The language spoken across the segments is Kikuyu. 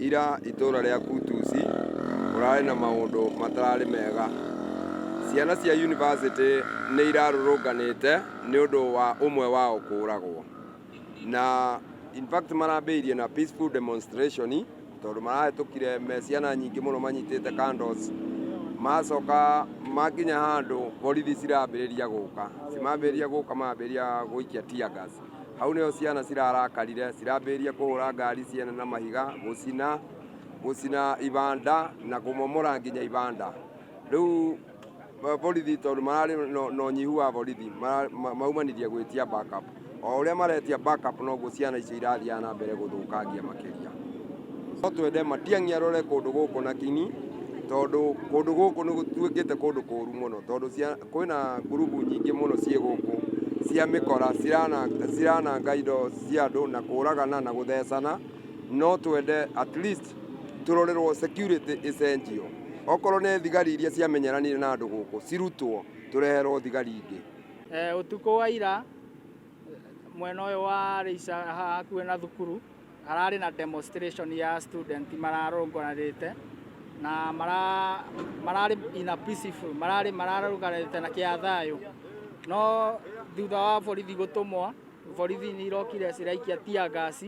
ira itura ria Kutusi urari na maundu matarari mega. Ciana cia university ni irarurunganite ni undu wa umwe wao kuragwo, na in fact marambirie na peaceful demonstration tondu marahetukire me ciana nyingi muno manyitite candles, macoka makinya handu borithi cirambiriria guka, cimambiriria guka mambiria guikia tear gas. Hau nio ciana cirarakarire, cirambiriria kuhura ngari ciene na mahiga, gucina ibanda na kumomora nginya ibanda. Riu borithi tondu marari no nyihu wa borithi maumanirie gwitia backup. O uria maretia backup noguo ciana icio irathia na mbere guthukangia makiria. No twende matiangia rore kundu guku na kini tondu kundu guku ni gutuikite kundu kuru muno tondu kwina ngurubu nyingi muno cie guku cia mikora cirananga indo cia andu na kuragana na guthecana. No twende at least turorerwo security essential. Okorwo ni thigari iria ciamenyeranire na andu guku cirutwo tureherwo thigari ingi. Utuko wa ira mwena uyu wa Reisa hakuhi na thukuru arari na demonstration ya student mararunganirite na marari ina peaceful mararunganirite na kia thayu. No thutha wa borithi gutumwo, borithi ni irokire ciraikia tear gas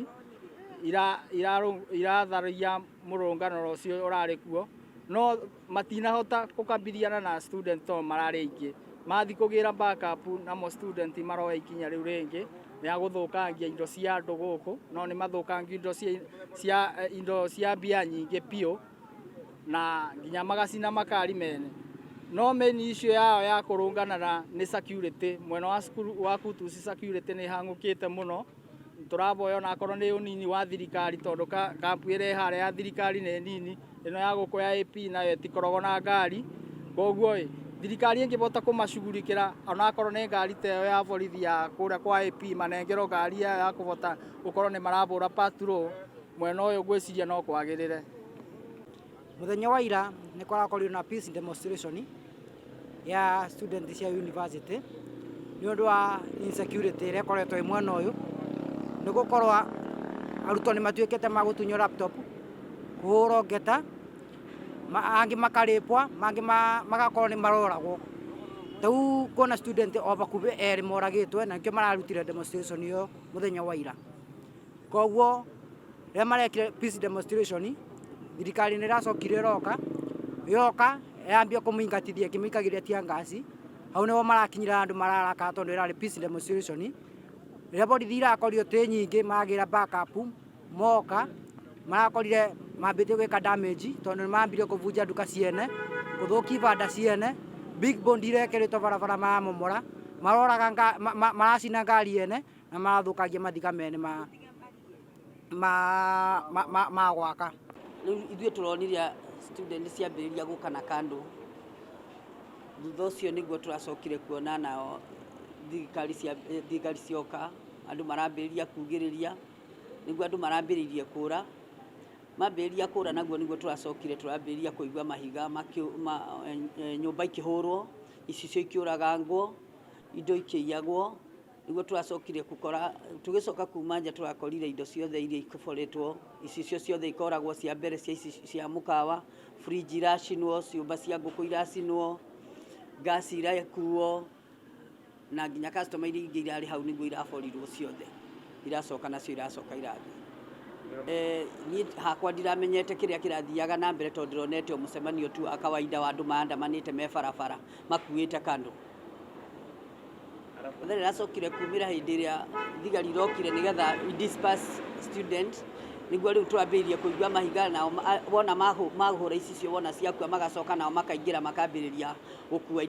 iratharia murungano ucio urari kuo. No matinahota gukambiriana na student to marari aingi mathi kugira backup na mo student maroya ikinya riu ringi ya guthukangia indo cia andu guku. No ni mathukangia indo cia mbia nyingi pio na nginya magacina makari mene. No main issue yao ya kurungana ni security. Mwena wa skulu wa Kutusi security ni hangukite muno. Turaboya na korwo ni unini wa thirikari tondu kampu ire hare ya thirikari ni nini, ino ya guku ya AP nayo itikoragwo na ngari. Koguo thirikari ingibota kumashugurikira ona korwo ni ngari teyo ya borithi ya kuria kwa AP manengero ngari ya kubota gukorwo ni marabura patrol mwena uyu gwiciria no kwagirire. Muthenya wa ira ni kwarakorirwo na peace demonstration ya student cia university ni undu wa insecurity ire koretwo mwena uyu. Ni gukorwa arutwo ni matuikite magutunyo laptop kuhurwo ngeta, angi makaripwa, mangi magakorwo ni maroragwo. Tau kona student o bakubi eri moragitwe na nkio mararutire demonstration iyo muthenya wa ira. Koguo ria marekire peace demonstration thirikari ni racokire yoka yambia kumuingatithia kimikagiria tear gas. Hau niho marakinyira andu mararaka tondu irari peace demonstration. Ria borithi irakorio te nyingi magira backup moka marakorire mambite gwika damage tondu mambire kuvunja duka ciene, kuthukia ibanda ciene, big bond irekeretwo barabara mamomora, maroraga maracina ngari ene na marathukagia mathiga mene ma gwaka. Riu ithuĩ turoniria student ciambĩrĩria gũka na kando. Thutha ũcio nĩguo turacokire kuona nao thigari cioka, andu marambĩrĩria kugĩrĩria, nĩguo andu marambĩrĩirie kũra. Mambĩrĩria kũra naguo nĩguo turacokire turambĩrĩria kũigua mahiga nyũmba ikĩhũrwo, icicio ikĩũragangwo, indo ikĩiyagwo. Nĩguo turacokire gũkora tũgĩcoka kuma nja turakorire indo ciothe iria ikĩboretwo, icicio ciothe ikoragwo cia mbere cia mũkawa, fridge iracinwo, ciũmba cia ngũkũ iracinwo, gas irakuo na nginya customer iria ingĩ irarĩ hau nĩguo iraborirwo ciothe. Iracoka nacio iracoka irathi. Niĩ hakwa ndiramenyete kĩrĩa kĩrathiaga na mbere tondu ndironete mũcemanio tu wa kawaida wa andu maandamanĩte me barabara makuĩte kando. Mũthenya iracokire kumĩra hĩndĩ ĩrĩa thigari irokire nĩgetha disperse student, nĩguo rĩu twambĩrĩirie kũigua mahiga nao wona mahũra icicio wona ciakua magacoka nao makaingĩra makambĩrĩria gũkua